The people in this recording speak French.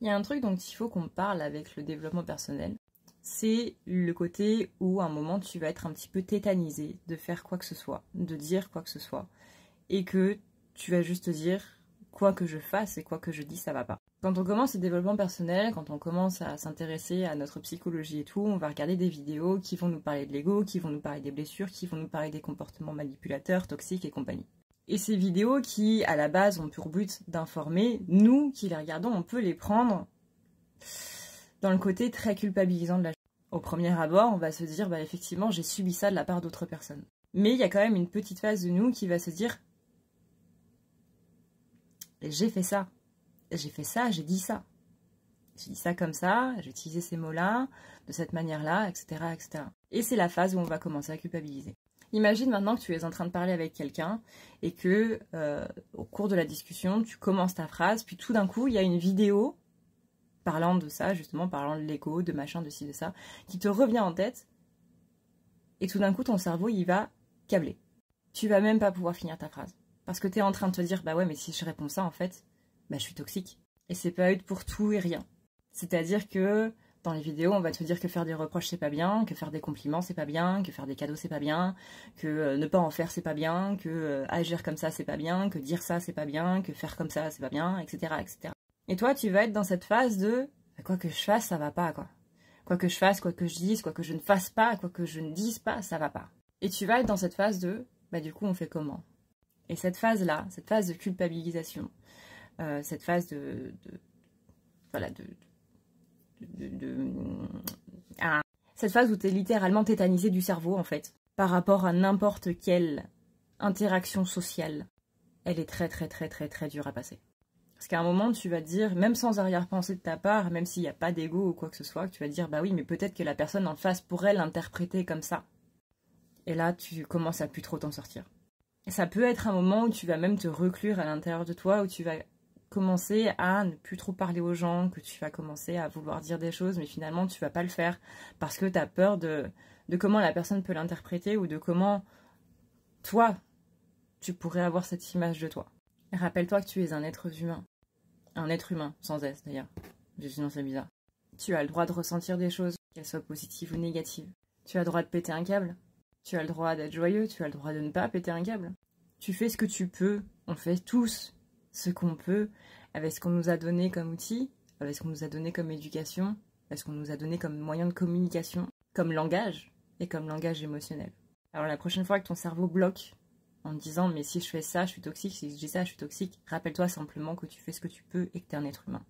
Il y a un truc dont il faut qu'on parle avec le développement personnel. C'est le côté où à un moment tu vas être un petit peu tétanisé de faire quoi que ce soit, de dire quoi que ce soit. Et que tu vas juste te dire quoi que je fasse et quoi que je dis, ça va pas. Quand on commence le développement personnel, quand on commence à s'intéresser à notre psychologie et tout, on va regarder des vidéos qui vont nous parler de l'ego, qui vont nous parler des blessures, qui vont nous parler des comportements manipulateurs, toxiques et compagnie. Et ces vidéos qui, à la base, ont pour but d'informer, nous qui les regardons, on peut les prendre dans le côté très culpabilisant de la chose. Au premier abord, on va se dire, bah effectivement, j'ai subi ça de la part d'autres personnes. Mais il y a quand même une petite phase de nous qui va se dire, j'ai fait ça, j'ai dit ça. J'ai dit ça comme ça, j'ai utilisé ces mots-là, de cette manière-là, etc., etc. Et c'est la phase où on va commencer à culpabiliser. Imagine maintenant que tu es en train de parler avec quelqu'un et que, au cours de la discussion, tu commences ta phrase, puis tout d'un coup, il y a une vidéo parlant de ça, justement, parlant de l'ego, de machin, de ci, de ça, qui te revient en tête, et tout d'un coup, ton cerveau, il va câbler. Tu vas même pas pouvoir finir ta phrase. Parce que tu es en train de te dire, bah ouais, mais si je réponds ça, en fait, bah je suis toxique. Et c'est pas être pour tout et rien. C'est-à-dire que dans les vidéos, on va te dire que faire des reproches, c'est pas bien, que faire des compliments, c'est pas bien, que faire des cadeaux, c'est pas bien, que ne pas en faire, c'est pas bien, que agir comme ça, c'est pas bien, que dire ça, c'est pas bien, que faire comme ça, c'est pas bien, etc., etc. Et toi, tu vas être dans cette phase de quoi que je fasse, ça va pas, quoi. Quoi que je fasse, quoi que je dise, quoi que je ne fasse pas, quoi que je ne dise pas, ça va pas. Et tu vas être dans cette phase de, bah du coup, on fait comment? Et cette phase-là, cette phase de culpabilisation, cette phase cette phase où tu es littéralement tétanisé du cerveau, en fait, par rapport à n'importe quelle interaction sociale, elle est très, très, très, très, très dure à passer. Parce qu'à un moment, tu vas te dire, même sans arrière-pensée de ta part, même s'il n'y a pas d'ego ou quoi que ce soit, que tu vas te dire, bah oui, mais peut-être que la personne en face pourrait l'interpréter comme ça. Et là, tu commences à plus trop t'en sortir. Et ça peut être un moment où tu vas même te reclure à l'intérieur de toi, où tu vas commencer à ne plus trop parler aux gens, que tu vas commencer à vouloir dire des choses, mais finalement, tu vas pas le faire parce que tu as peur de comment la personne peut l'interpréter ou de comment, toi, tu pourrais avoir cette image de toi. Et rappelle-toi que tu es un être humain. Un être humain, sans S d'ailleurs. Sinon c'est bizarre. Tu as le droit de ressentir des choses, qu'elles soient positives ou négatives. Tu as le droit de péter un câble. Tu as le droit d'être joyeux, tu as le droit de ne pas péter un câble. Tu fais ce que tu peux, on fait tous ce qu'on peut, avec ce qu'on nous a donné comme outil, avec ce qu'on nous a donné comme éducation, avec ce qu'on nous a donné comme moyen de communication, comme langage, et comme langage émotionnel. Alors la prochaine fois que ton cerveau bloque, en te disant mais si je fais ça, je suis toxique, si je dis ça, je suis toxique, rappelle-toi simplement que tu fais ce que tu peux et que tu es un être humain.